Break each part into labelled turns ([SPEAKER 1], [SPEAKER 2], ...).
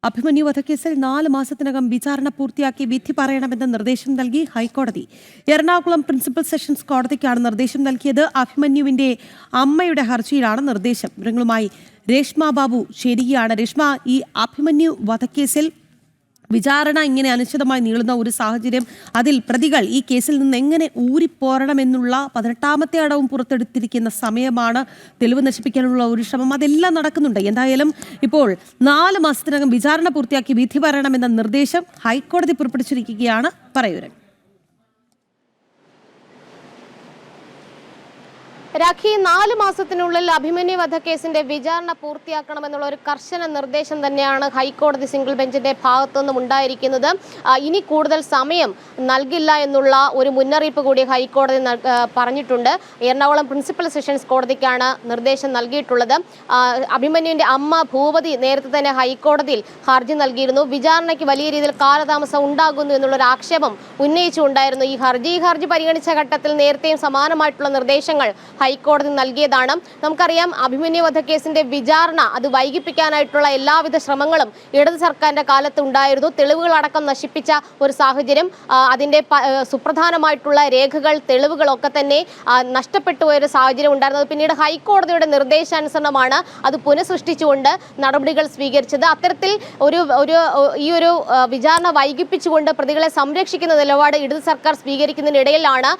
[SPEAKER 1] അഭിമന്യു വധക്കേസിൽ 4 മാസത്തിനകം വിചാരണ പൂർത്തിയാക്കി വിധി പറയണമെന്ന നിർദ്ദേശം നൽകി ഹൈക്കോടതി. എറണാകുളം പ്രിൻസിപ്പൽ സെഷൻസ് കോടതിക്കാണ് നിർദ്ദേശം നൽകിയത്. അഭിമന്യുവിന്റെ അമ്മയുടെ ഹർജിയിലാണ് നിർദ്ദേശം. വിവരങ്ങളുമായി രേഷ്മ ബാബു ചേരുകയാണ്. രേഷ്മ, ഈ അഭിമന്യു വധക്കേസിൽ വിചാരണ ഇങ്ങനെ അനിശ്ചിതമായി നീളുന്ന ഒരു സാഹചര്യം, അതിൽ പ്രതികൾ ഈ കേസിൽ നിന്ന് എങ്ങനെ ഊരിപ്പോരണമെന്നുള്ള 18ാമത്തെ അടവും പുറത്തെടുത്തിരിക്കുന്ന സമയമാണ്. തെളിവ് നശിപ്പിക്കാനുള്ള ഒരു ശ്രമം അതെല്ലാം നടക്കുന്നുണ്ട്. എന്തായാലും ഇപ്പോൾ 4 മാസത്തിനകം വിചാരണ പൂർത്തിയാക്കി വിധി പറയണമെന്ന നിർദ്ദേശം ഹൈക്കോടതി പുറപ്പെടുവിച്ചിരിക്കുകയാണ്. പറയൂരെ.
[SPEAKER 2] രാഖി, 4 മാസത്തിനുള്ളിൽ അഭിമന്യു വധക്കേസിന്റെ വിചാരണ പൂർത്തിയാക്കണമെന്നുള്ള ഒരു കർശന നിർദ്ദേശം തന്നെയാണ് ഹൈക്കോടതി സിംഗിൾ ബെഞ്ചിന്റെ ഭാഗത്തുനിന്നും ഉണ്ടായിരിക്കുന്നത്. ഇനി കൂടുതൽ സമയം നൽകില്ല എന്നുള്ള ഒരു മുന്നറിയിപ്പ് കൂടി ഹൈക്കോടതി പറഞ്ഞിട്ടുണ്ട്. എറണാകുളം പ്രിൻസിപ്പൽ സെഷൻസ് കോടതിക്കാണ് നിർദ്ദേശം നൽകിയിട്ടുള്ളത്. അഭിമന്യുവിന്റെ അമ്മ ഭൂപതി നേരത്തെ തന്നെ ഹൈക്കോടതിയിൽ ഹർജി നൽകിയിരുന്നു. വിചാരണയ്ക്ക് വലിയ രീതിയിൽ കാലതാമസം ഉണ്ടാകുന്നു എന്നുള്ളൊരു ആക്ഷേപം ഉന്നയിച്ചുകൊണ്ടായിരുന്നു ഈ ഹർജി പരിഗണിച്ച ഘട്ടത്തിൽ നേരത്തെയും സമാനമായിട്ടുള്ള നിർദ്ദേശങ്ങൾ ഹൈക്കോടതി നൽകിയതാണ്. നമുക്കറിയാം, അഭിമന്യു വധക്കേസിന്റെ വിചാരണ അത് വൈകിപ്പിക്കാനായിട്ടുള്ള എല്ലാവിധ ശ്രമങ്ങളും ഇടത് സർക്കാരിന്റെ കാലത്ത് ഉണ്ടായിരുന്നു. തെളിവുകളടക്കം നശിപ്പിച്ച ഒരു സാഹചര്യം, അതിന്റെ സുപ്രധാനമായിട്ടുള്ള രേഖകൾ, തെളിവുകളൊക്കെ തന്നെ നഷ്ടപ്പെട്ടു പോയൊരു സാഹചര്യം ഉണ്ടായിരുന്നത്. പിന്നീട് ഹൈക്കോടതിയുടെ നിർദ്ദേശാനുസരണമാണ് അത് പുനഃസൃഷ്ടിച്ചുകൊണ്ട് നടപടികൾ സ്വീകരിച്ചത്. അത്തരത്തിൽ ഈ ഒരു വിചാരണ വൈകിപ്പിച്ചുകൊണ്ട് പ്രതികളെ സംരക്ഷിക്കുന്ന നിലപാട് ഇടത് സർക്കാർ സ്വീകരിക്കുന്നതിനിടയിലാണ്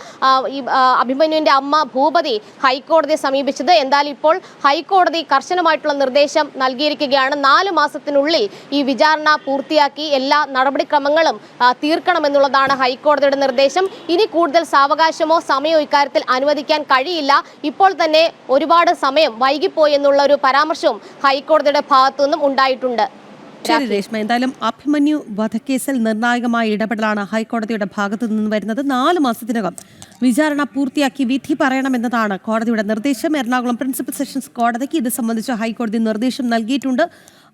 [SPEAKER 2] ഈ അഭിമന്യുവിന്റെ അമ്മ ഭൂപതി ഹൈക്കോടതിയെ സമീപിച്ചത്. എന്തായാലും ഇപ്പോൾ ഹൈക്കോടതി കർശനമായിട്ടുള്ള നിർദ്ദേശം നൽകിയിരിക്കുകയാണ്. 4 മാസത്തിനുള്ളിൽ ഈ വിചാരണ പൂർത്തിയാക്കി എല്ലാ നടപടിക്രമങ്ങളും തീർക്കണമെന്നുള്ളതാണ് ഹൈക്കോടതിയുടെ നിർദ്ദേശം. ഇനി കൂടുതൽ സാവകാശമോ സമയമോ ഇക്കാര്യത്തിൽ അനുവദിക്കാൻ കഴിയില്ല. ഇപ്പോൾ തന്നെ ഒരുപാട് സമയം വൈകിപ്പോയി എന്നുള്ള ഒരു പരാമർശവും ഹൈക്കോടതിയുടെ ഭാഗത്തു നിന്നും ഉണ്ടായിട്ടുണ്ട്.
[SPEAKER 1] ശരി രേഷ്മ, എന്തായാലും അഭിമന്യു വധക്കേസിൽ നിർണായകമായ ഇടപെടലാണ് ഹൈക്കോടതിയുടെ ഭാഗത്തു നിന്ന് വരുന്നത്. 4 മാസത്തിനകം വിചാരണ പൂർത്തിയാക്കി വിധി പറയണമെന്നതാണ് കോടതിയുടെ നിർദ്ദേശം. എറണാകുളം പ്രിൻസിപ്പൽ സെഷൻസ് കോടതിക്ക് ഇത് സംബന്ധിച്ച് ഹൈക്കോടതി നിർദ്ദേശം നൽകിയിട്ടുണ്ട്.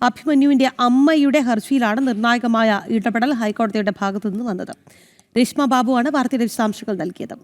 [SPEAKER 1] അഭിമന്യുവിന്റെ അമ്മയുടെ ഹർജിയിലാണ് നിർണായകമായ ഇടപെടൽ ഹൈക്കോടതിയുടെ ഭാഗത്തു നിന്ന് വന്നത്. രേഷ്മ ബാബുവാണ് വാർത്തയുടെ വിശദാംശങ്ങൾ നൽകിയത്.